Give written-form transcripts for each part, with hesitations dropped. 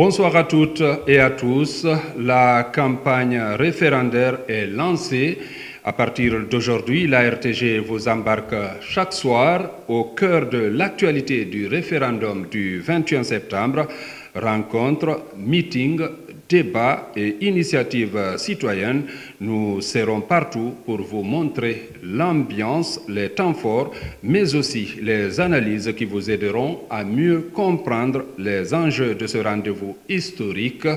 Bonsoir à toutes et à tous. La campagne référendaire est lancée. À partir d'aujourd'hui, la RTG vous embarque chaque soir au cœur de l'actualité du référendum du 21 septembre. Rencontres, meetings, débats et initiatives citoyennes. Nous serons partout pour vous montrer l'ambiance, les temps forts, mais aussi les analyses qui vous aideront à mieux comprendre les enjeux de ce rendez-vous historique.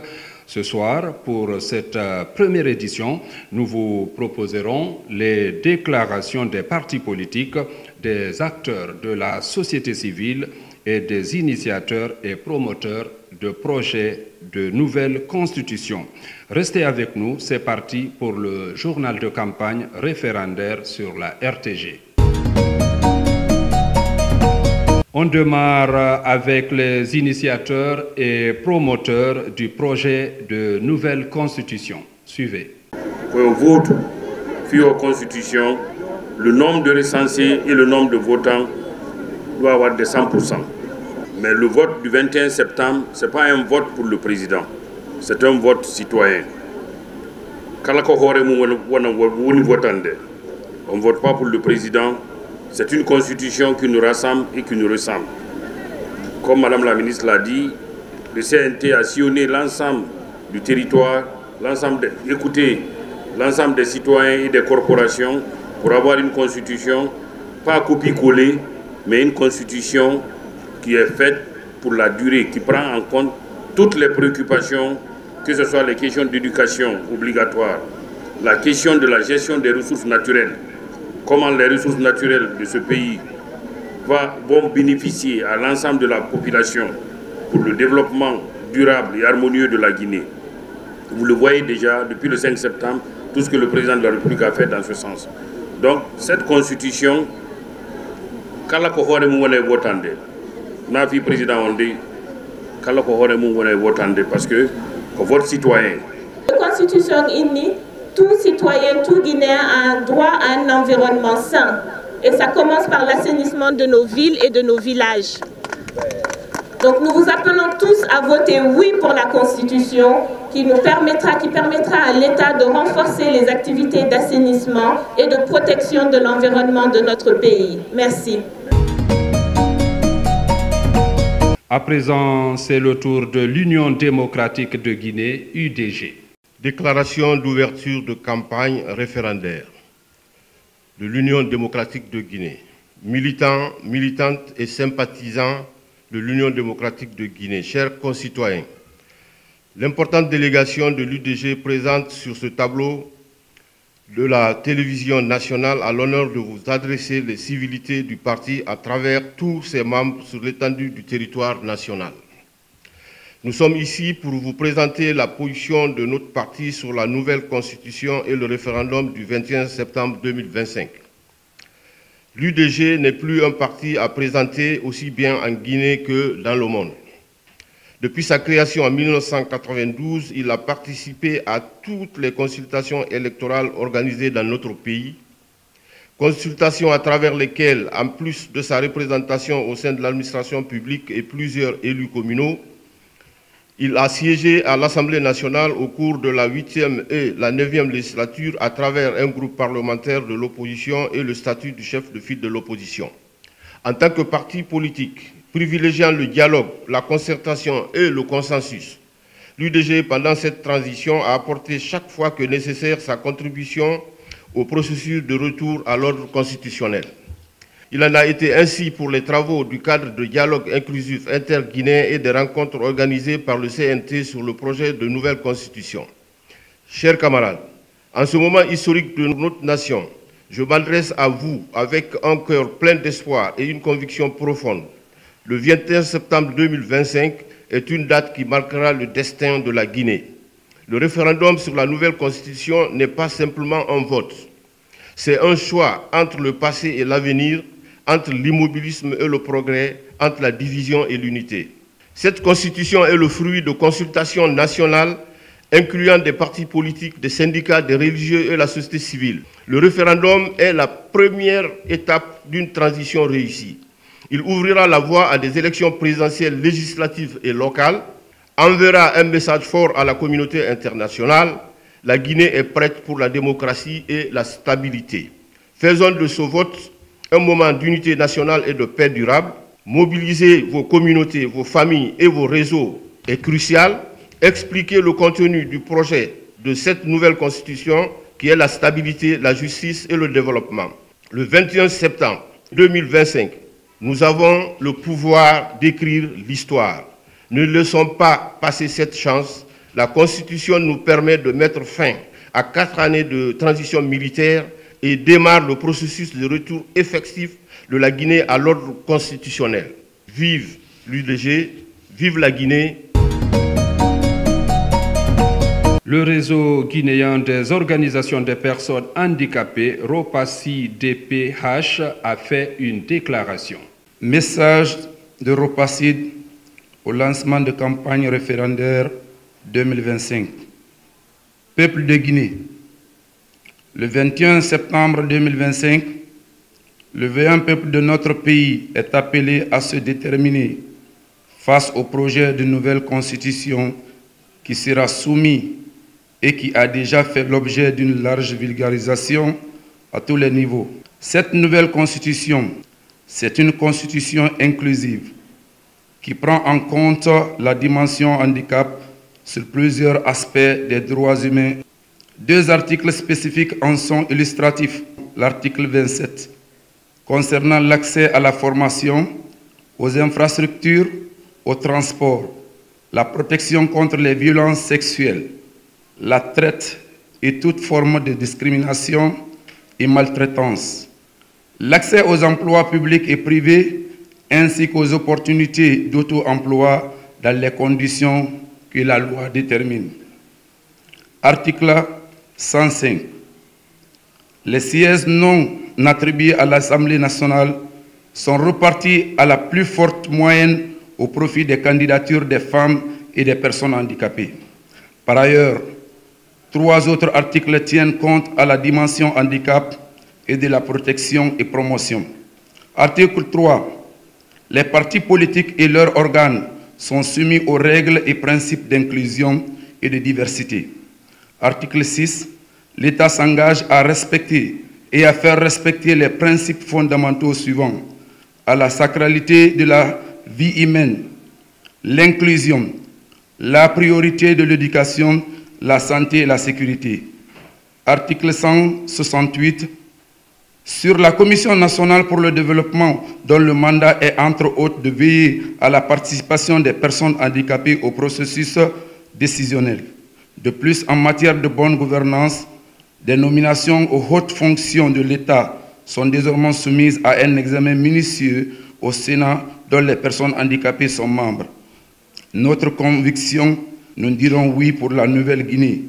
Ce soir, pour cette première édition, nous vous proposerons les déclarations des partis politiques, des acteurs de la société civile et des initiateurs et promoteurs de projets de nouvelle constitution. Restez avec nous, c'est parti pour le journal de campagne référendaire sur la RTG. On démarre avec les initiateurs et promoteurs du projet de nouvelle constitution. Suivez. Pour un vote sur la constitution, le nombre de recensés et le nombre de votants doit avoir des 100%. Mais le vote du 21 septembre, ce n'est pas un vote pour le président, c'est un vote citoyen. On ne vote pas pour le président, c'est une constitution qui nous rassemble et qui nous ressemble. Comme Madame la ministre l'a dit, le CNT a sillonné l'ensemble du territoire, écouter l'ensemble des citoyens et des corporations pour avoir une constitution, pas copie-coller, mais une constitution qui est faite pour la durée, qui prend en compte toutes les préoccupations, que ce soit les questions d'éducation obligatoire, la question de la gestion des ressources naturelles, comment les ressources naturelles de ce pays vont bénéficier à l'ensemble de la population pour le développement durable et harmonieux de la Guinée. Vous le voyez déjà depuis le 5 septembre, tout ce que le président de la République a fait dans ce sens. Donc cette constitution, parce que votre citoyen. La constitution unie, tout citoyen, tout Guinéen a un droit à un environnement sain. Et ça commence par l'assainissement de nos villes et de nos villages. Donc nous vous appelons tous à voter oui pour la Constitution qui permettra à l'État de renforcer les activités d'assainissement et de protection de l'environnement de notre pays. Merci. À présent, c'est le tour de l'Union démocratique de Guinée, UDG. Déclaration d'ouverture de campagne référendaire de l'Union démocratique de Guinée. Militants, militantes et sympathisants de l'Union démocratique de Guinée, chers concitoyens, l'importante délégation de l'UDG présente sur ce tableau de la télévision nationale a l'honneur de vous adresser les civilités du parti à travers tous ses membres sur l'étendue du territoire national. Nous sommes ici pour vous présenter la position de notre parti sur la nouvelle constitution et le référendum du 21 septembre 2025. L'UDG n'est plus un parti à présenter aussi bien en Guinée que dans le monde. Depuis sa création en 1992, il a participé à toutes les consultations électorales organisées dans notre pays, consultations à travers lesquelles, en plus de sa représentation au sein de l'administration publique et plusieurs élus communaux, il a siégé à l'Assemblée nationale au cours de la 8e et la 9e législature à travers un groupe parlementaire de l'opposition et le statut du chef de file de l'opposition. En tant que parti politique, privilégiant le dialogue, la concertation et le consensus, l'UDG, pendant cette transition, a apporté chaque fois que nécessaire sa contribution au processus de retour à l'ordre constitutionnel. Il en a été ainsi pour les travaux du cadre de dialogue inclusif interguinéen et des rencontres organisées par le CNT sur le projet de nouvelle constitution. Chers camarades, en ce moment historique de notre nation, je m'adresse à vous avec un cœur plein d'espoir et une conviction profonde. Le 21 septembre 2025 est une date qui marquera le destin de la Guinée. Le référendum sur la nouvelle constitution n'est pas simplement un vote. C'est un choix entre le passé et l'avenir, entre l'immobilisme et le progrès, entre la division et l'unité. Cette constitution est le fruit de consultations nationales incluant des partis politiques, des syndicats, des religieux et la société civile. Le référendum est la première étape d'une transition réussie. Il ouvrira la voie à des élections présidentielles législatives et locales, enverra un message fort à la communauté internationale. La Guinée est prête pour la démocratie et la stabilité. Faisons de ce vote un moment d'unité nationale et de paix durable. Mobiliser vos communautés, vos familles et vos réseaux est crucial. Expliquer le contenu du projet de cette nouvelle constitution qui est la stabilité, la justice et le développement. Le 21 septembre 2025, nous avons le pouvoir d'écrire l'histoire. Ne laissons pas passer cette chance. La Constitution nous permet de mettre fin à 4 années de transition militaire et démarre le processus de retour effectif de la Guinée à l'ordre constitutionnel. Vive l'UDG, vive la Guinée. Le réseau guinéen des organisations des personnes handicapées, ROPACI-DPH, a fait une déclaration. Message de ROPACI au lancement de campagne référendaire 2025. Peuple de Guinée, le 21 septembre 2025, le vaillant peuple de notre pays est appelé à se déterminer face au projet de nouvelle constitution qui sera soumis et qui a déjà fait l'objet d'une large vulgarisation à tous les niveaux. Cette nouvelle constitution, c'est une constitution inclusive qui prend en compte la dimension handicap sur plusieurs aspects des droits humains. 2 articles spécifiques en sont illustratifs. L'article 27, concernant l'accès à la formation, aux infrastructures, au transport, la protection contre les violences sexuelles, la traite et toute forme de discrimination et maltraitance, l'accès aux emplois publics et privés, ainsi qu'aux opportunités d'auto-emploi dans les conditions que la loi détermine. Article 105. Les sièges non attribués à l'Assemblée nationale sont repartis à la plus forte moyenne au profit des candidatures des femmes et des personnes handicapées. Par ailleurs, 3 autres articles tiennent compte à la dimension handicap et de la protection et promotion. Article 3. Les partis politiques et leurs organes sont soumis aux règles et principes d'inclusion et de diversité. Article 6. L'État s'engage à respecter et à faire respecter les principes fondamentaux suivants: à la sacralité de la vie humaine, l'inclusion, la priorité de l'éducation, la santé et la sécurité. Article 168. Sur la Commission nationale pour le développement, dont le mandat est entre autres de veiller à la participation des personnes handicapées au processus décisionnel. De plus, en matière de bonne gouvernance, des nominations aux hautes fonctions de l'État sont désormais soumises à un examen minutieux au Sénat dont les personnes handicapées sont membres. Notre conviction, nous dirons oui pour la Nouvelle-Guinée.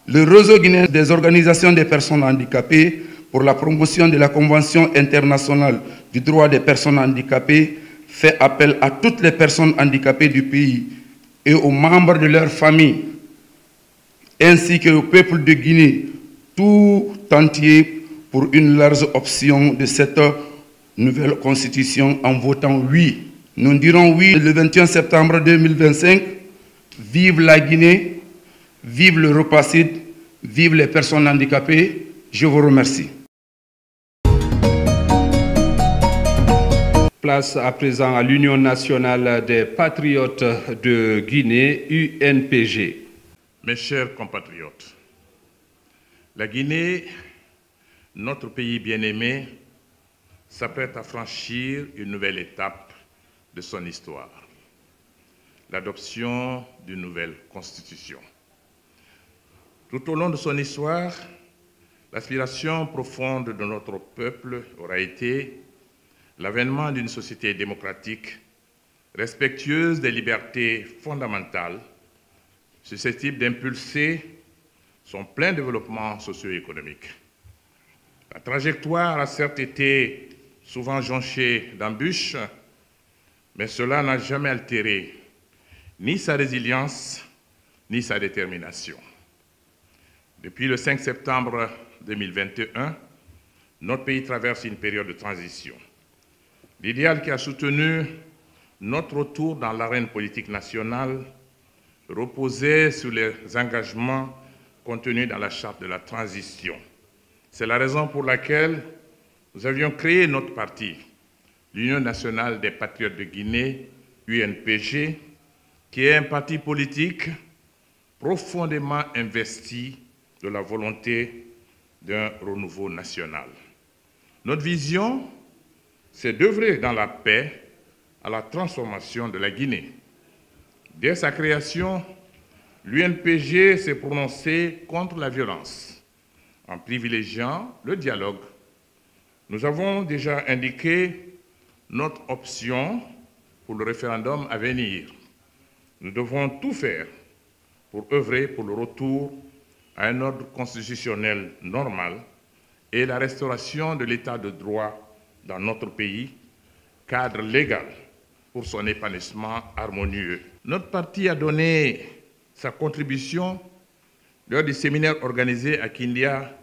Le réseau guinéen des organisations des personnes handicapées pour la promotion de la Convention internationale du droit des personnes handicapées fait appel à toutes les personnes handicapées du pays et aux membres de leur famille, ainsi qu'au peuple de Guinée tout entier pour une large option de cette nouvelle constitution en votant oui. Nous dirons oui le 21 septembre 2025. Vive la Guinée, vive le ROPACI, vive les personnes handicapées. Je vous remercie. Place à présent à l'Union nationale des patriotes de Guinée, UNPG. Mes chers compatriotes, la Guinée, notre pays bien-aimé, s'apprête à franchir une nouvelle étape de son histoire, l'adoption d'une nouvelle constitution. Tout au long de son histoire, l'aspiration profonde de notre peuple aura été l'avènement d'une société démocratique, respectueuse des libertés fondamentales, susceptible d'impulser son plein développement socio-économique. La trajectoire a certes été souvent jonchée d'embûches, mais cela n'a jamais altéré ni sa résilience, ni sa détermination. Depuis le 5 septembre 2021, notre pays traverse une période de transition. L'idéal qui a soutenu notre retour dans l'arène politique nationale reposait sur les engagements contenus dans la charte de la transition. C'est la raison pour laquelle nous avions créé notre parti, l'Union nationale des patriotes de Guinée, UNPG, qui est un parti politique profondément investi de la volonté d'un renouveau national. Notre vision, c'est d'œuvrer dans la paix à la transformation de la Guinée. Dès sa création, l'UNPG s'est prononcé contre la violence en privilégiant le dialogue. Nous avons déjà indiqué notre option pour le référendum à venir. Nous devons tout faire pour œuvrer pour le retour à un ordre constitutionnel normal et la restauration de l'état de droit dans notre pays, cadre légal pour son épanouissement harmonieux. Notre parti a donné sa contribution lors du séminaire organisé à Kindia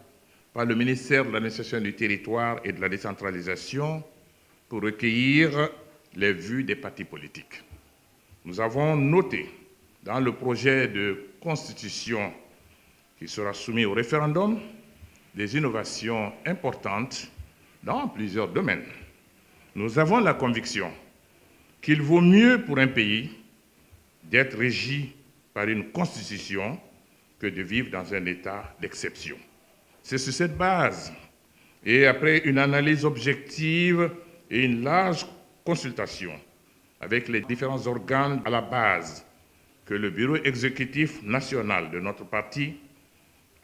par le ministère de l'Administration du Territoire et de la Décentralisation pour recueillir les vues des partis politiques. Nous avons noté dans le projet de constitution qui sera soumis au référendum des innovations importantes dans plusieurs domaines. Nous avons la conviction qu'il vaut mieux pour un pays d'être régi par une constitution que de vivre dans un état d'exception. C'est sur cette base, et après une analyse objective et une large consultation avec les différents organes à la base, que le bureau exécutif national de notre parti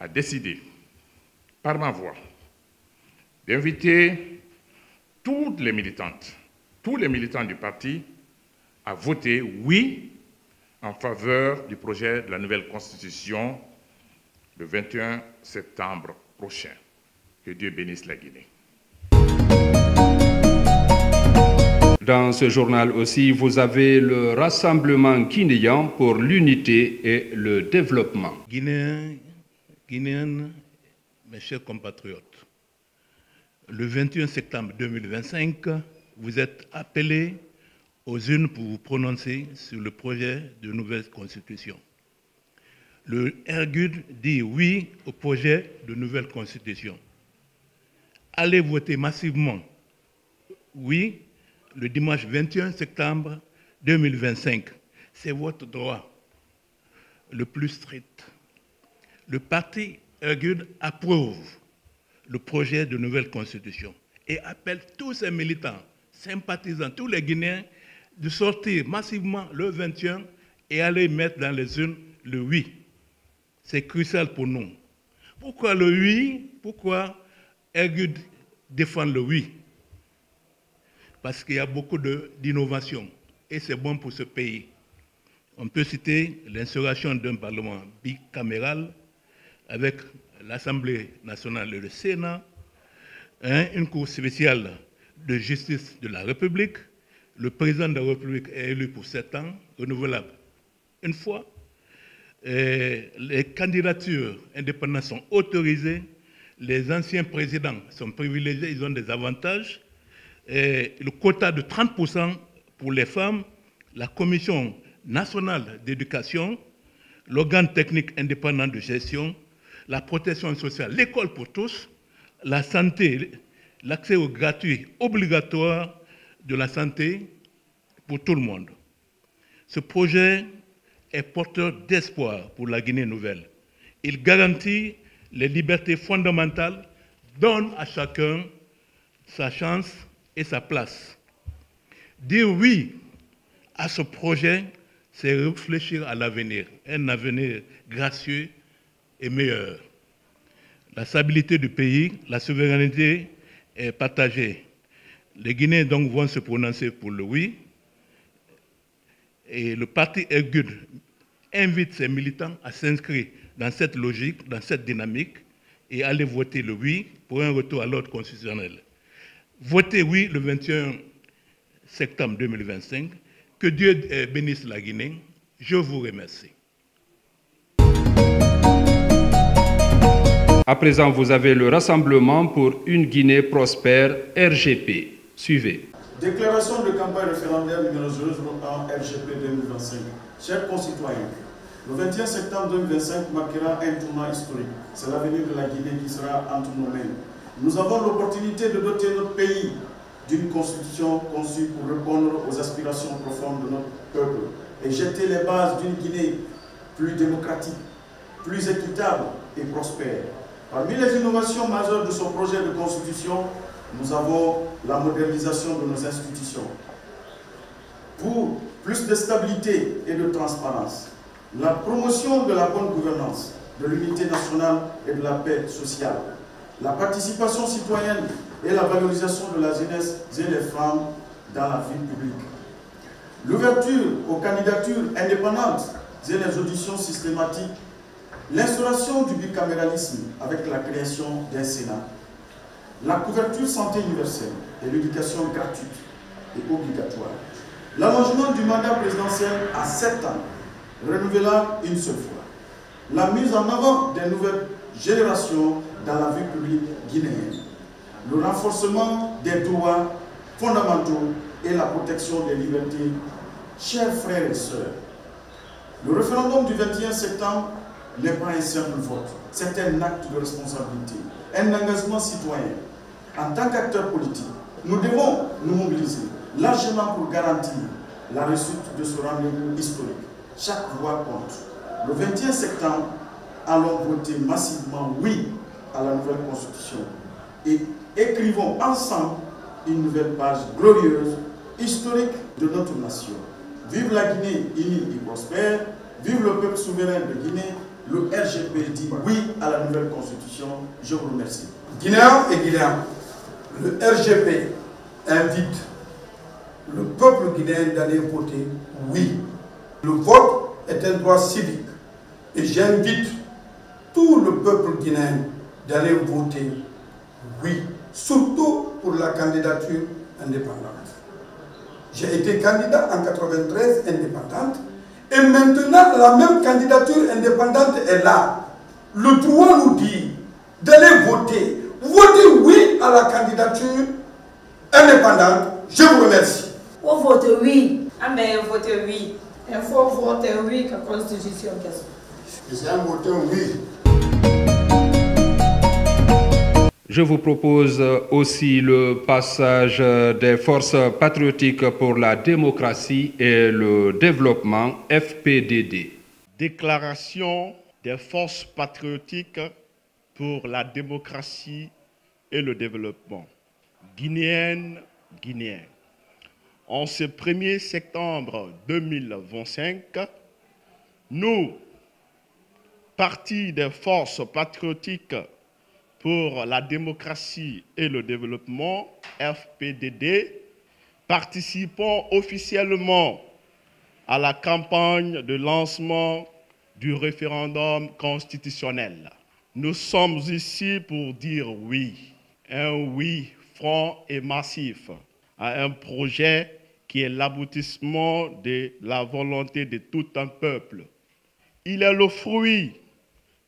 a décidé, par ma voix, d'inviter toutes les militantes, tous les militants du parti à voter oui en faveur du projet de la nouvelle constitution le 21 septembre prochain. Que Dieu bénisse la Guinée. Dans ce journal aussi, vous avez le Rassemblement guinéen pour l'unité et le développement. Guinéennes, mes chers compatriotes, le 21 septembre 2025, vous êtes appelés aux urnes pour vous prononcer sur le projet de nouvelle constitution. Le RGUD dit oui au projet de nouvelle constitution. Allez voter massivement oui le dimanche 21 septembre 2025. C'est votre droit le plus strict. Le parti RGUD approuve le projet de nouvelle constitution et appelle tous ses militants, sympathisants, tous les Guinéens de sortir massivement le 21 et aller mettre dans les urnes le oui. C'est crucial pour nous. Pourquoi le oui? Pourquoi RGUD défend le oui? Parce qu'il y a beaucoup d'innovation et c'est bon pour ce pays. On peut citer l'instauration d'un parlement bicaméral avec l'Assemblée nationale et le Sénat, une cour spéciale de justice de la République. Le président de la République est élu pour 7 ans, renouvelable une fois. Les candidatures indépendantes sont autorisées. Les anciens présidents sont privilégiés, ils ont des avantages. Le quota de 30% pour les femmes, la Commission nationale d'éducation, l'organe technique indépendant de gestion, la protection sociale, l'école pour tous, la santé, l'accès au gratuit obligatoire de la santé pour tout le monde. Ce projet est porteur d'espoir pour la Guinée nouvelle. Il garantit les libertés fondamentales, donne à chacun sa chance et sa place. Dire oui à ce projet, c'est réfléchir à l'avenir, un avenir gracieux et meilleur. La stabilité du pays, la souveraineté est partagée. Les Guinéens donc vont se prononcer pour le oui. Et le parti RGUD invite ses militants à s'inscrire dans cette logique, dans cette dynamique, et aller voter le oui pour un retour à l'ordre constitutionnel. Votez oui le 21 septembre 2025. Que Dieu bénisse la Guinée. Je vous remercie. À présent, vous avez le Rassemblement pour une Guinée prospère, RGP. Suivez. Déclaration de campagne référendaire numéro 001 RGP 2025. Chers concitoyens, Le 21 septembre 2025 marquera un tournant historique. C'est l'avenir de la Guinée qui sera entre nos mains. Nous avons l'opportunité de doter notre pays d'une constitution conçue pour répondre aux aspirations profondes de notre peuple et jeter les bases d'une Guinée plus démocratique, plus équitable et prospère. Parmi les innovations majeures de ce projet de constitution, nous avons la modernisation de nos institutions. Pour plus de stabilité et de transparence, la promotion de la bonne gouvernance, de l'unité nationale et de la paix sociale, la participation citoyenne et la valorisation de la jeunesse et les femmes dans la vie publique. L'ouverture aux candidatures indépendantes et les auditions systématiques, l'instauration du bicaméralisme avec la création d'un Sénat, la couverture santé universelle et l'éducation gratuite et obligatoire, l'allongement du mandat présidentiel à 7 ans, renouvelable une seule fois, la mise en avant des nouvelles générations dans la vie publique guinéenne, le renforcement des droits fondamentaux et la protection des libertés. Chers frères et sœurs, le référendum du 21 septembre n'est pas un simple vote, c'est un acte de responsabilité, un engagement citoyen. En tant qu'acteurs politiques, nous devons nous mobiliser largement pour garantir la réussite de ce rendez-vous historique. Chaque voix compte. Le 21 septembre, allons voter massivement oui à la nouvelle constitution et écrivons ensemble une nouvelle page glorieuse, historique de notre nation. Vive la Guinée unie et prospère, vive le peuple souverain de Guinée. Le RGP dit oui à la nouvelle constitution. Je vous remercie. Guinéens et Guinéens, le RGP invite le peuple guinéen d'aller voter oui. Le vote est un droit civique et j'invite tout le peuple guinéen d'aller voter oui, surtout pour la candidature indépendante. J'ai été candidat en 1993 indépendante et maintenant la même candidature indépendante est là. Le droit nous dit d'aller voter. Votez oui à la candidature indépendante. Je vous remercie. Faut voter oui. Ah mais voter oui. Il faut voter oui à la Constitution. C'est un voter oui. Je vous propose aussi le passage des forces patriotiques pour la démocratie et le développement, FPDD. Déclaration des forces patriotiques pour la démocratie et le développement. Guinéennes, Guinéens. En ce 1er septembre 2025, nous, Parti des forces patriotiques pour la démocratie et le développement, FPDD, participons officiellement à la campagne de lancement du référendum constitutionnel. Nous sommes ici pour dire oui, un oui franc et massif à un projet qui est l'aboutissement de la volonté de tout un peuple. Il est le fruit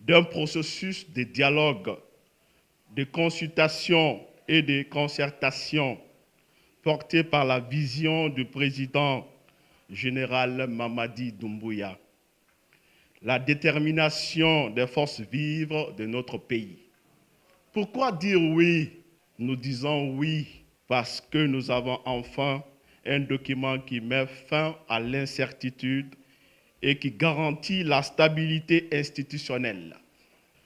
d'un processus de dialogue, de consultation et de concertation porté par la vision du président général Mamadi Doumbouya, la détermination des forces vives de notre pays. Pourquoi dire oui? Nous disons oui parce que nous avons enfin un document qui met fin à l'incertitude et qui garantit la stabilité institutionnelle.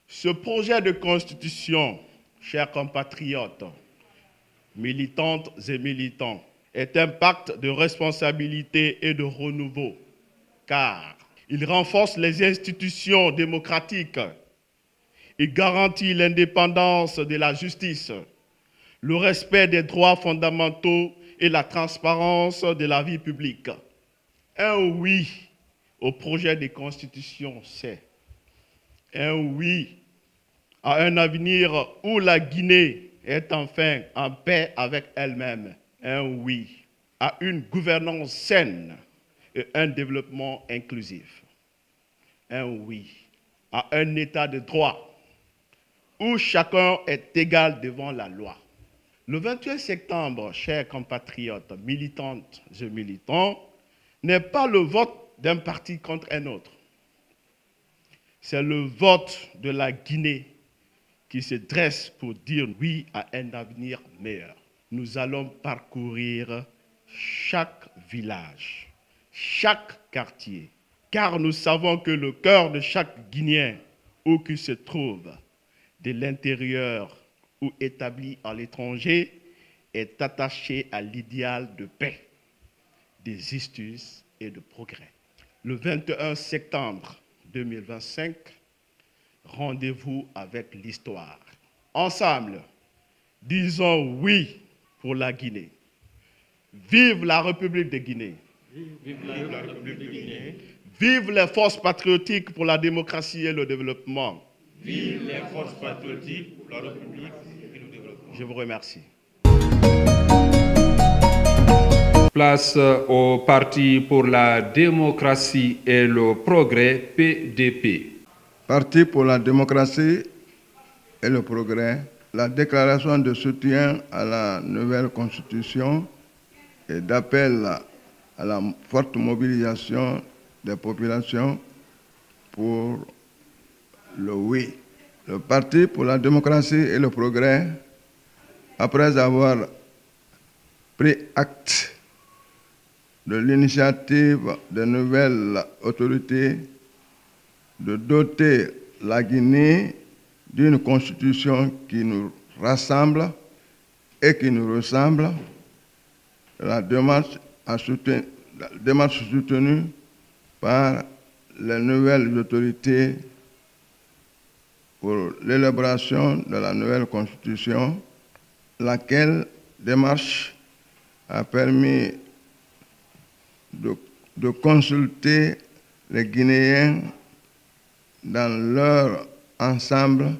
Ce projet de constitution, chers compatriotes, militantes et militants, est un pacte de responsabilité et de renouveau, car il renforce les institutions démocratiques, il garantit l'indépendance de la justice, le respect des droits fondamentaux et la transparence de la vie publique. Un oui au projet de constitution, c'est un oui à un avenir où la Guinée est enfin en paix avec elle-même. Un oui à une gouvernance saine et un développement inclusif. Un oui à un état de droit où chacun est égal devant la loi. Le 21 septembre, chers compatriotes, militantes et militants, n'est pas le vote d'un parti contre un autre. C'est le vote de la Guinée qui se dresse pour dire oui à un avenir meilleur. Nous allons parcourir chaque village, chaque quartier, car nous savons que le cœur de chaque Guinéen, où qu'il se trouve, de l'intérieur ou établi à l'étranger, est attaché à l'idéal de paix, de justice et de progrès. Le 21 septembre 2025, rendez-vous avec l'histoire. Ensemble, disons oui pour la Guinée. Vive la République de Guinée. Vive la République de Guinée. Vive les forces patriotiques pour la démocratie et le développement. Vive les forces patriotiques pour la République et le développement. Je vous remercie. Place au Parti pour la démocratie et le progrès, PDP. Parti pour la démocratie et le progrès, la déclaration de soutien à la nouvelle constitution et d'appel à la forte mobilisation des populations pour le oui. Le Parti pour la démocratie et le progrès, après avoir pris acte de l'initiative de nouvelles autorités de doter la Guinée d'une constitution qui nous rassemble et qui nous ressemble, la démarche soutenue par les nouvelles autorités pour l'élaboration de la nouvelle constitution, laquelle démarche a permis de consulter les Guinéens dans leur ensemble,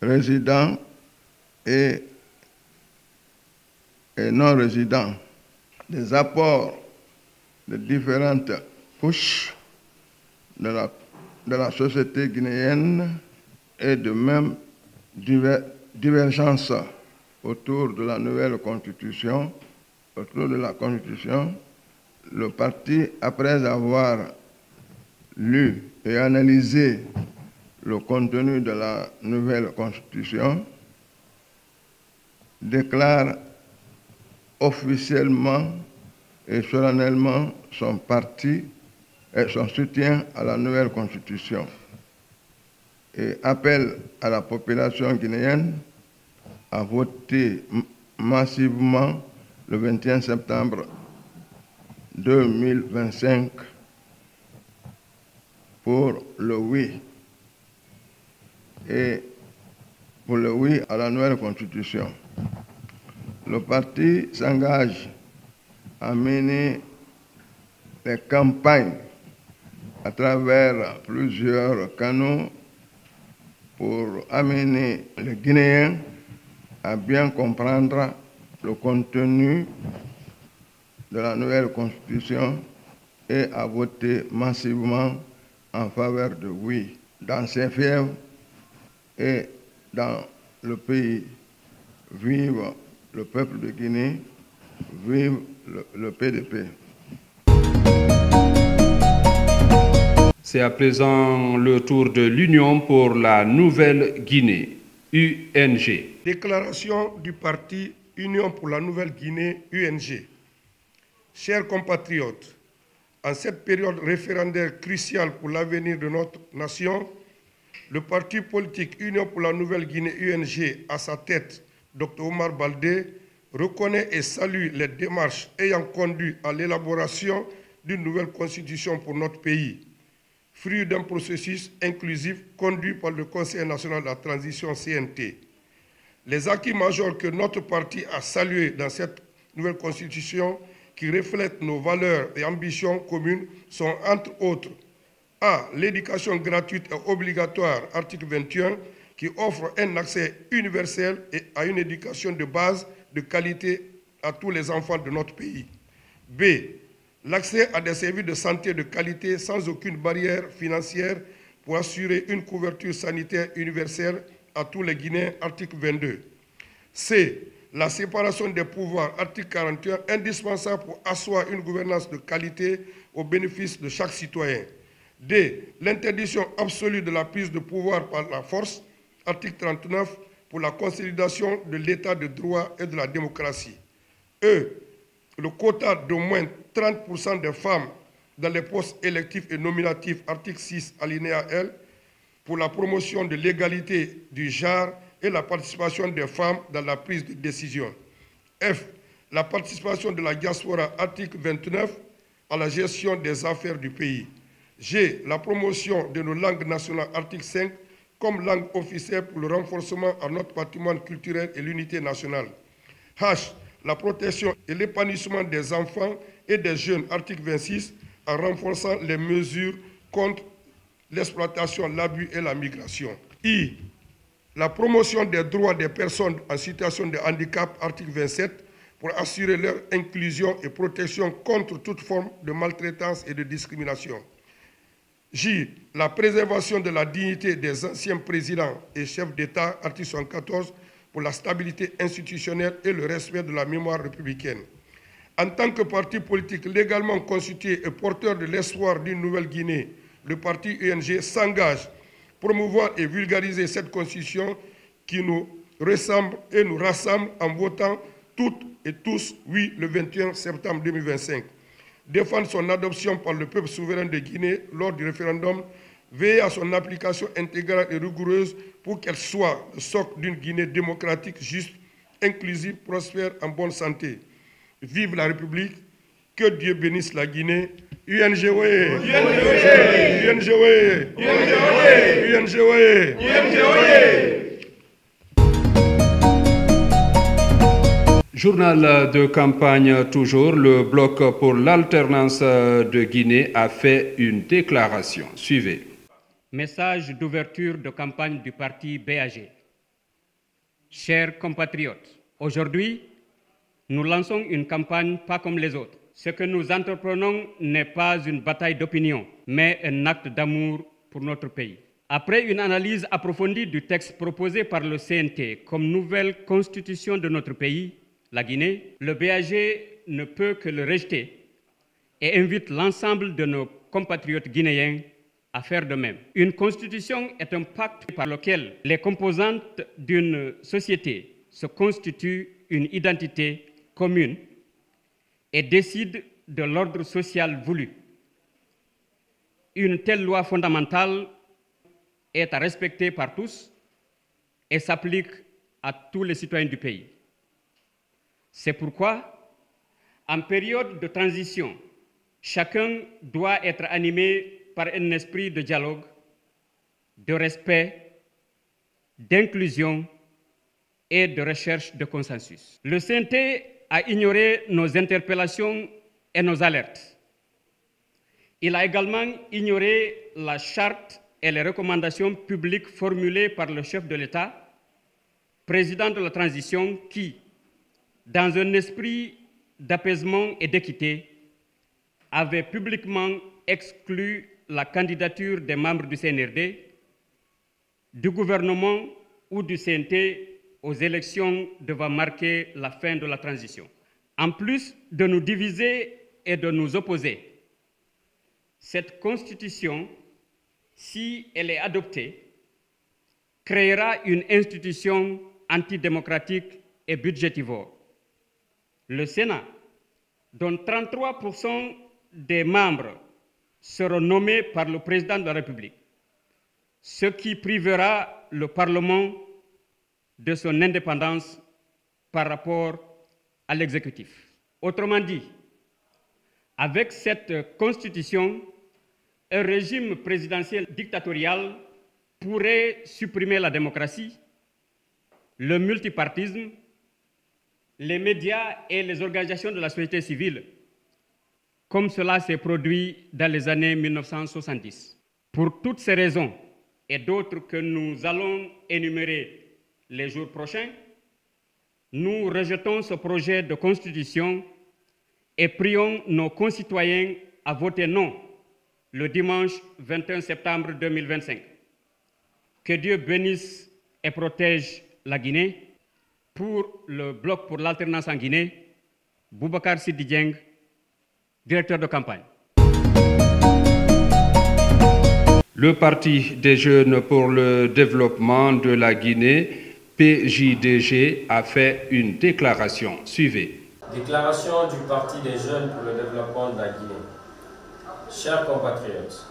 résidents et non résidents, des apports de différentes couches de la société guinéenne et de même divergences autour de la nouvelle constitution. Autour de la constitution, le parti, après avoir lu et analysé le contenu de la nouvelle constitution, déclare officiellement et solennellement son parti et son soutien à la nouvelle constitution et appelle à la population guinéenne à voter massivement le 21 septembre 2025 pour le oui et pour le oui à la nouvelle constitution. Le parti s'engage à mener des campagnes à travers plusieurs canaux pour amener les Guinéens à bien comprendre le contenu de la nouvelle constitution et à voter massivement en faveur de oui. Dans ces fièvres et dans le pays, vive le peuple de Guinée, vive le PDP. C'est à présent le tour de l'Union pour la Nouvelle-Guinée, UNG. Déclaration du parti Union pour la Nouvelle-Guinée, UNG. Chers compatriotes, en cette période référendaire cruciale pour l'avenir de notre nation, le parti politique Union pour la Nouvelle-Guinée, UNG, à sa tête, Dr Omar Baldé, reconnaît et salue les démarches ayant conduit à l'élaboration d'une nouvelle constitution pour notre pays, fruit d'un processus inclusif conduit par le Conseil national de la transition CNT. Les acquis majeurs que notre parti a salués dans cette nouvelle constitution qui reflètent nos valeurs et ambitions communes sont entre autres A. L'éducation gratuite et obligatoire, article 21, qui offre un accès universel et à une éducation de base de qualité à tous les enfants de notre pays. B. L'accès à des services de santé de qualité sans aucune barrière financière pour assurer une couverture sanitaire universelle à tous les Guinéens, article 22. C. La séparation des pouvoirs, article 41, indispensable pour asseoir une gouvernance de qualité au bénéfice de chaque citoyen. D. L'interdiction absolue de la prise de pouvoir par la force, article 39, pour la consolidation de l'état de droit et de la démocratie. E. Le quota d'au moins 30% des femmes dans les postes électifs et nominatifs, article 6, alinéa L, pour la promotion de l'égalité du genre et la participation des femmes dans la prise de décision. F. La participation de la diaspora, article 29, à la gestion des affaires du pays. G. La promotion de nos langues nationales, article 5, comme langue officielle pour le renforcement à notre patrimoine culturel et l'unité nationale. H. La protection et l'épanouissement des enfants et des jeunes, article 26, en renforçant les mesures contre l'exploitation, l'abus et la migration. I. La promotion des droits des personnes en situation de handicap, article 27, pour assurer leur inclusion et protection contre toute forme de maltraitance et de discrimination. J. La préservation de la dignité des anciens présidents et chefs d'État, article 74, pour la stabilité institutionnelle et le respect de la mémoire républicaine. En tant que parti politique légalement constitué et porteur de l'espoir d'une nouvelle Guinée, le parti UNG s'engage à promouvoir et vulgariser cette constitution qui nous ressemble et nous rassemble en votant toutes et tous oui le 21 septembre 2025. Défendre son adoption par le peuple souverain de Guinée lors du référendum, veiller à son application intégrale et rigoureuse pour qu'elle soit le socle d'une Guinée démocratique, juste, inclusive, prospère, en bonne santé. Vive la République, que Dieu bénisse la Guinée. UNGOE, UNGOE, UNGOE, UNGOE. Journal de campagne toujours, le Bloc pour l'alternance de Guinée a fait une déclaration. Suivez. Message d'ouverture de campagne du parti BAG. Chers compatriotes, aujourd'hui, nous lançons une campagne pas comme les autres. Ce que nous entreprenons n'est pas une bataille d'opinion, mais un acte d'amour pour notre pays. Après une analyse approfondie du texte proposé par le CNT comme nouvelle constitution de notre pays, la Guinée, le BAG ne peut que le rejeter et invite l'ensemble de nos compatriotes guinéens à faire de même. Une constitution est un pacte par lequel les composantes d'une société se constituent une identité commune et décident de l'ordre social voulu. Une telle loi fondamentale est à respecter par tous et s'applique à tous les citoyens du pays. C'est pourquoi, en période de transition, chacun doit être animé par un esprit de dialogue, de respect, d'inclusion et de recherche de consensus. Le CNT a ignoré nos interpellations et nos alertes. Il a également ignoré la charte et les recommandations publiques formulées par le chef de l'État, président de la transition, qui, dans un esprit d'apaisement et d'équité, avait publiquement exclu la candidature des membres du CNRD, du gouvernement ou du CNT aux élections devant marquer la fin de la transition. En plus de nous diviser et de nous opposer, cette constitution, si elle est adoptée, créera une institution antidémocratique et budgétivore. Le Sénat, dont 33% des membres seront nommés par le président de la République, ce qui privera le Parlement de son indépendance par rapport à l'exécutif. Autrement dit, avec cette constitution, un régime présidentiel dictatorial pourrait supprimer la démocratie, le multipartisme, les médias et les organisations de la société civile, comme cela s'est produit dans les années 1970. Pour toutes ces raisons et d'autres que nous allons énumérer les jours prochains, nous rejetons ce projet de constitution et prions nos concitoyens à voter non le dimanche 21 septembre 2025. Que Dieu bénisse et protège la Guinée. Pour le Bloc pour l'alternance en Guinée, Boubacar Sidi Dieng, directeur de campagne. Le Parti des jeunes pour le développement de la Guinée, PJDG, a fait une déclaration. Suivez. Déclaration du Parti des jeunes pour le développement de la Guinée. Chers compatriotes,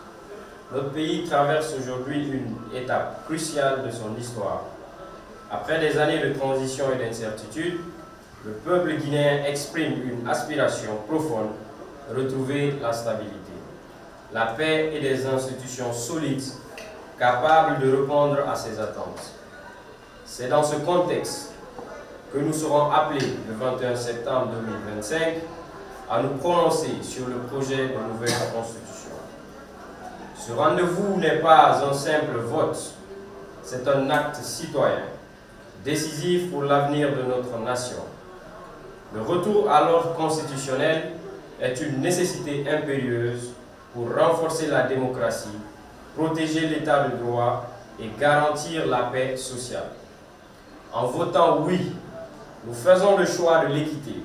notre pays traverse aujourd'hui une étape cruciale de son histoire. Après des années de transition et d'incertitude, le peuple guinéen exprime une aspiration profonde de retrouver la stabilité, la paix et des institutions solides capables de répondre à ses attentes. C'est dans ce contexte que nous serons appelés le 21 septembre 2025 à nous prononcer sur le projet de nouvelle constitution. Ce rendez-vous n'est pas un simple vote, c'est un acte citoyen, décisif pour l'avenir de notre nation. Le retour à l'ordre constitutionnel est une nécessité impérieuse pour renforcer la démocratie, protéger l'état de droit et garantir la paix sociale. En votant oui, nous faisons le choix de l'équité,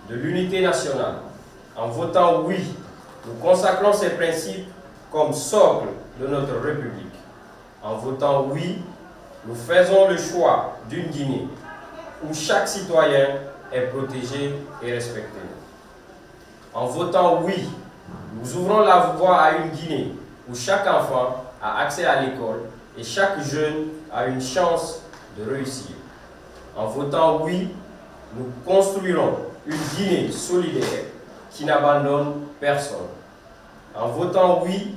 de l'unité nationale. En votant oui, nous consacrons ces principes comme socle de notre République. En votant oui, nous faisons le choix d'une Guinée où chaque citoyen est protégé et respecté. En votant oui, nous ouvrons la voie à une Guinée où chaque enfant a accès à l'école et chaque jeune a une chance de réussir. En votant oui, nous construirons une Guinée solidaire qui n'abandonne personne. En votant oui,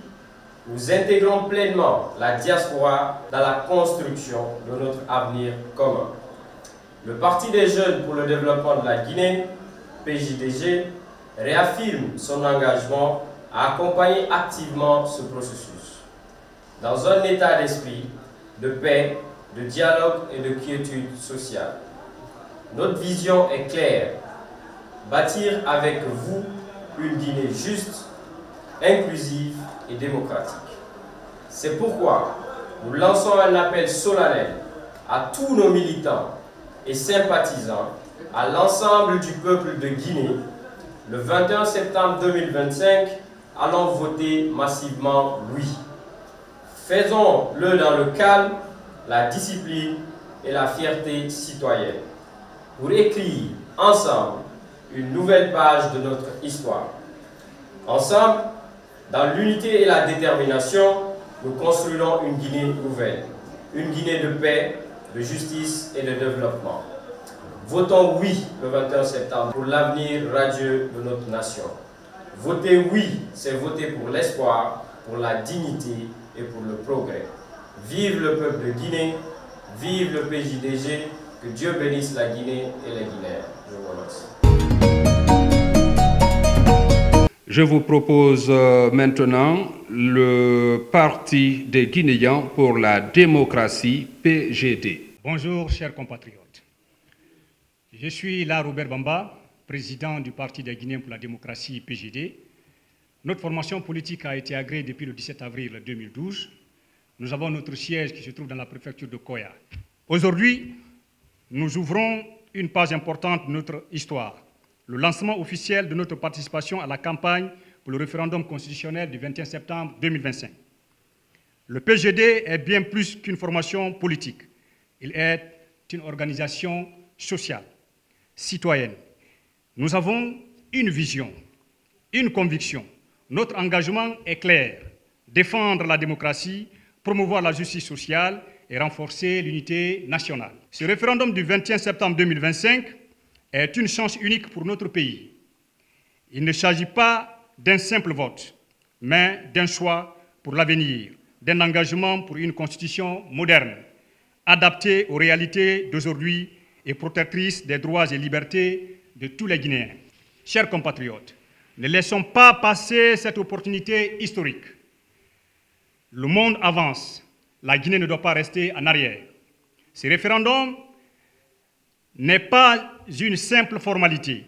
nous intégrons pleinement la diaspora dans la construction de notre avenir commun. Le Parti des jeunes pour le développement de la Guinée, PJDG, réaffirme son engagement à accompagner activement ce processus, dans un état d'esprit de paix, de dialogue et de quiétude sociale. Notre vision est claire, bâtir avec vous une Guinée juste, inclusive et démocratique. C'est pourquoi nous lançons un appel solennel à tous nos militants et sympathisants, à l'ensemble du peuple de Guinée. Le 21 septembre 2025, allons voter massivement oui. Faisons-le dans le calme, la discipline et la fierté citoyenne, pour écrire ensemble une nouvelle page de notre histoire. Ensemble, dans l'unité et la détermination, nous construirons une Guinée nouvelle, une Guinée de paix, de justice et de développement. Votons oui le 21 septembre pour l'avenir radieux de notre nation. Voter oui, c'est voter pour l'espoir, pour la dignité et pour le progrès. Vive le peuple de Guinée, vive le PJDG, que Dieu bénisse la Guinée et les Guinéens. Je vous remercie. Je vous propose maintenant le Parti des Guinéens pour la démocratie, PGD. Bonjour, chers compatriotes. Je suis là Robert Bamba, président du Parti des Guinéens pour la démocratie, PGD. Notre formation politique a été agréée depuis le 17 avril 2012. Nous avons notre siège qui se trouve dans la préfecture de Koya. Aujourd'hui, nous ouvrons une page importante de notre histoire, le lancement officiel de notre participation à la campagne pour le référendum constitutionnel du 21 septembre 2025. Le PGD est bien plus qu'une formation politique. Il est une organisation sociale, citoyenne. Nous avons une vision, une conviction. Notre engagement est clair, défendre la démocratie, promouvoir la justice sociale et renforcer l'unité nationale. Ce référendum du 21 septembre 2025 est une chance unique pour notre pays. Il ne s'agit pas d'un simple vote, mais d'un choix pour l'avenir, d'un engagement pour une constitution moderne, adaptée aux réalités d'aujourd'hui et protectrice des droits et libertés de tous les Guinéens. Chers compatriotes, ne laissons pas passer cette opportunité historique. Le monde avance, la Guinée ne doit pas rester en arrière. Ce référendum n'est pas une simple formalité,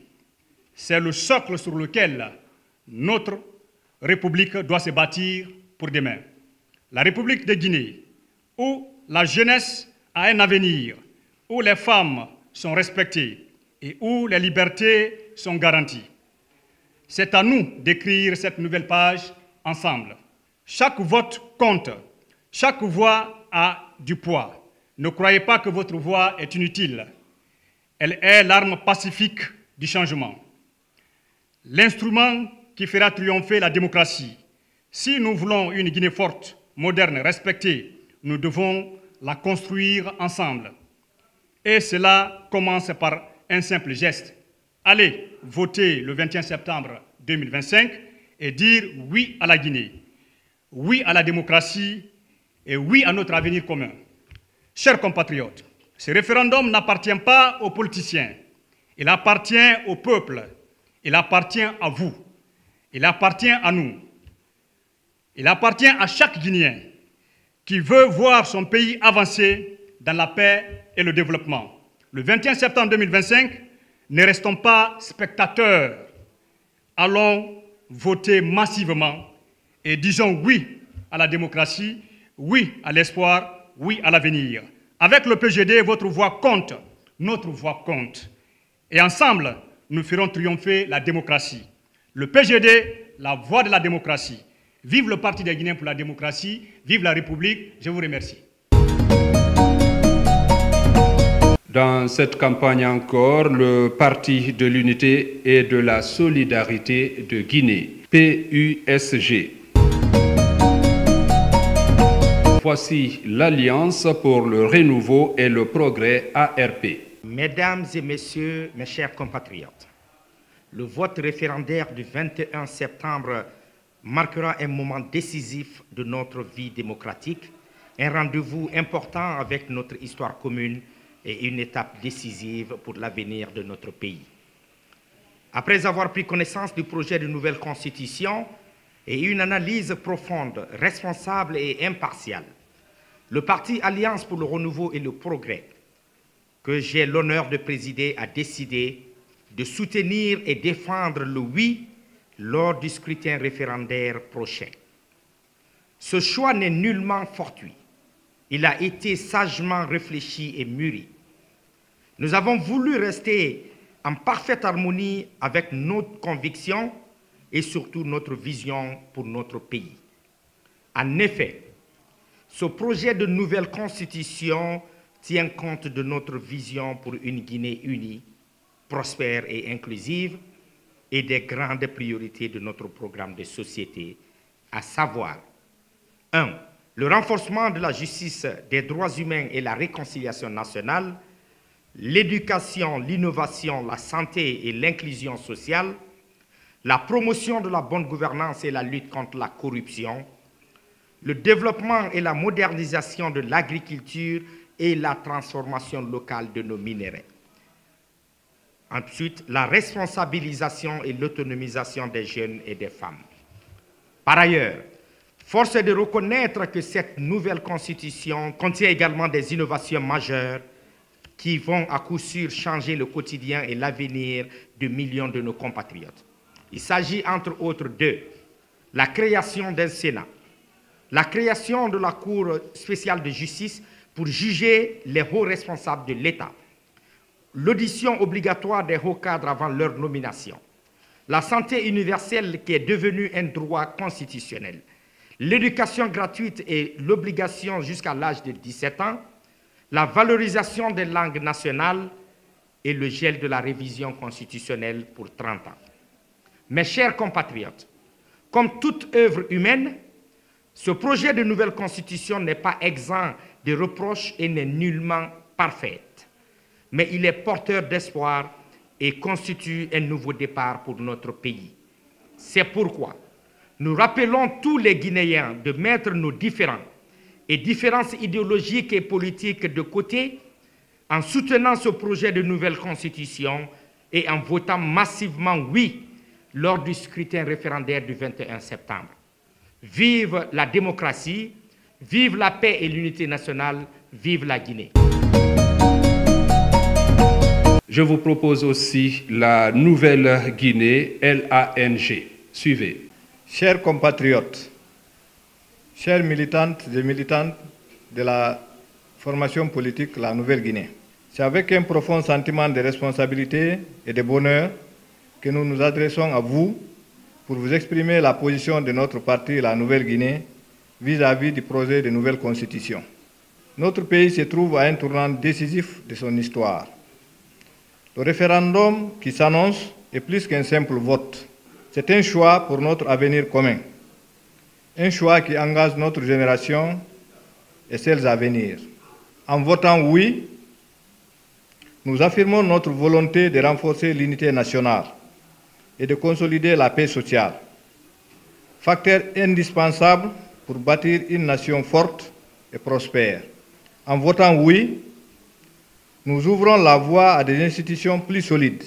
c'est le socle sur lequel notre République doit se bâtir pour demain. La République de Guinée, où la jeunesse a un avenir, où les femmes sont respectées et où les libertés sont garanties. C'est à nous d'écrire cette nouvelle page ensemble. Chaque vote compte. Chaque voix a du poids. Ne croyez pas que votre voix est inutile. Elle est l'arme pacifique du changement. L'instrument qui fera triompher la démocratie. Si nous voulons une Guinée forte, moderne, respectée, nous devons la construire ensemble. Et cela commence par un simple geste. Allez voter le 21 septembre 2025 et dire oui à la Guinée, oui à la démocratie et oui à notre avenir commun. Chers compatriotes, ce référendum n'appartient pas aux politiciens. Il appartient au peuple. Il appartient à vous. Il appartient à nous. Il appartient à chaque Guinéen qui veut voir son pays avancer dans la paix et le développement. Le 21 septembre 2025, ne restons pas spectateurs. Allons voter massivement et disons oui à la démocratie, oui à l'espoir, oui à l'avenir. Avec le PGD, votre voix compte, notre voix compte. Et ensemble, nous ferons triompher la démocratie. Le PGD, la voix de la démocratie. Vive le Parti des Guinéens pour la démocratie, vive la République, je vous remercie. Dans cette campagne encore, le Parti de l'Unité et de la Solidarité de Guinée, PUSG. Voici l'Alliance pour le renouveau et le progrès ARP. Mesdames et messieurs, mes chers compatriotes, le vote référendaire du 21 septembre marquera un moment décisif de notre vie démocratique, un rendez-vous important avec notre histoire commune et une étape décisive pour l'avenir de notre pays. Après avoir pris connaissance du projet de nouvelle constitution et une analyse profonde, responsable et impartiale, le parti Alliance pour le renouveau et le progrès, que j'ai l'honneur de présider, a décidé de soutenir et défendre le oui lors du scrutin référendaire prochain. Ce choix n'est nullement fortuit. Il a été sagement réfléchi et mûri. Nous avons voulu rester en parfaite harmonie avec notre conviction et surtout notre vision pour notre pays. En effet, ce projet de nouvelle constitution tient compte de notre vision pour une Guinée unie, prospère et inclusive, et des grandes priorités de notre programme de société, à savoir 1. Le renforcement de la justice, des droits humains et la réconciliation nationale, l'éducation, l'innovation, la santé et l'inclusion sociale, la promotion de la bonne gouvernance et la lutte contre la corruption, le développement et la modernisation de l'agriculture et la transformation locale de nos minéraux. Ensuite, la responsabilisation et l'autonomisation des jeunes et des femmes. Par ailleurs, force est de reconnaître que cette nouvelle constitution contient également des innovations majeures qui vont à coup sûr changer le quotidien et l'avenir de millions de nos compatriotes. Il s'agit entre autres de la création d'un Sénat, la création de la Cour spéciale de justice pour juger les hauts responsables de l'État, l'audition obligatoire des hauts cadres avant leur nomination, la santé universelle qui est devenue un droit constitutionnel, l'éducation gratuite et l'obligation jusqu'à l'âge de 17 ans, la valorisation des langues nationales et le gel de la révision constitutionnelle pour 30 ans. Mes chers compatriotes, comme toute œuvre humaine, ce projet de nouvelle constitution n'est pas exempt de reproches et n'est nullement parfait. Mais il est porteur d'espoir et constitue un nouveau départ pour notre pays. C'est pourquoi nous rappelons tous les Guinéens de mettre nos différends et différences idéologiques et politiques de côté en soutenant ce projet de nouvelle constitution et en votant massivement oui lors du scrutin référendaire du 21 septembre. Vive la démocratie, vive la paix et l'unité nationale, vive la Guinée. Je vous propose aussi la Nouvelle Guinée, LANG. Suivez. Chers compatriotes, chers militantes et militants de la formation politique La Nouvelle Guinée, c'est avec un profond sentiment de responsabilité et de bonheur que nous nous adressons à vous pour vous exprimer la position de notre parti La Nouvelle Guinée vis-à-vis du projet de nouvelle constitution. Notre pays se trouve à un tournant décisif de son histoire. Le référendum qui s'annonce est plus qu'un simple vote. C'est un choix pour notre avenir commun. Un choix qui engage notre génération et celles à venir. En votant oui, nous affirmons notre volonté de renforcer l'unité nationale et de consolider la paix sociale, facteur indispensable pour bâtir une nation forte et prospère. En votant oui, nous ouvrons la voie à des institutions plus solides,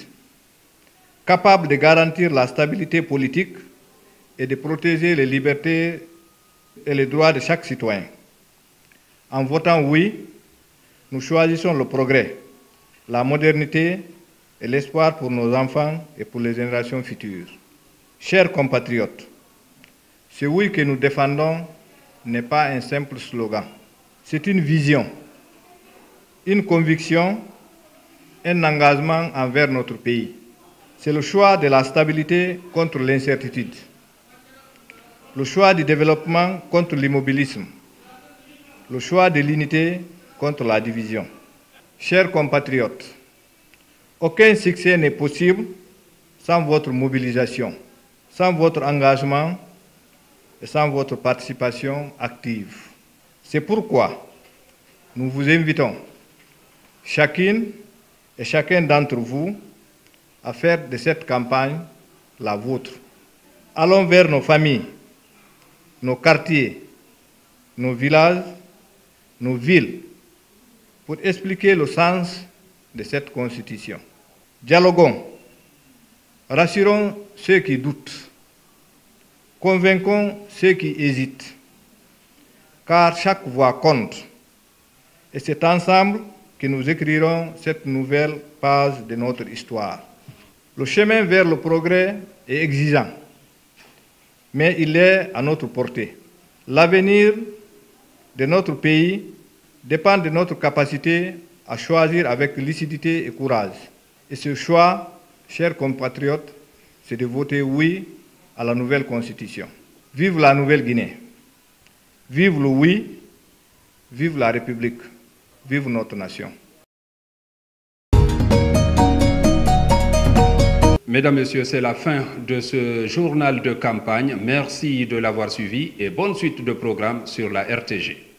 capables de garantir la stabilité politique et de protéger les libertés et les droits de chaque citoyen. En votant oui, nous choisissons le progrès, la modernité et l'espoir pour nos enfants et pour les générations futures. Chers compatriotes, ce oui que nous défendons n'est pas un simple slogan. C'est une vision, une conviction, un engagement envers notre pays. C'est le choix de la stabilité contre l'incertitude, le choix du développement contre l'immobilisme, le choix de l'unité contre la division. Chers compatriotes, aucun succès n'est possible sans votre mobilisation, sans votre engagement et sans votre participation active. C'est pourquoi nous vous invitons, chacune et chacun d'entre vous, à faire de cette campagne la vôtre. Allons vers nos familles, nos quartiers, nos villages, nos villes, pour expliquer le sens de cette Constitution. Dialoguons, rassurons ceux qui doutent, convainquons ceux qui hésitent, car chaque voix compte. Et c'est ensemble que nous écrirons cette nouvelle page de notre histoire. Le chemin vers le progrès est exigeant, mais il est à notre portée. L'avenir de notre pays dépend de notre capacité à choisir avec lucidité et courage. Et ce choix, chers compatriotes, c'est de voter oui à la nouvelle Constitution. Vive la Nouvelle-Guinée. Vive le oui, vive la République, vive notre nation. Mesdames, Messieurs, c'est la fin de ce journal de campagne. Merci de l'avoir suivi et bonne suite de programme sur la RTG.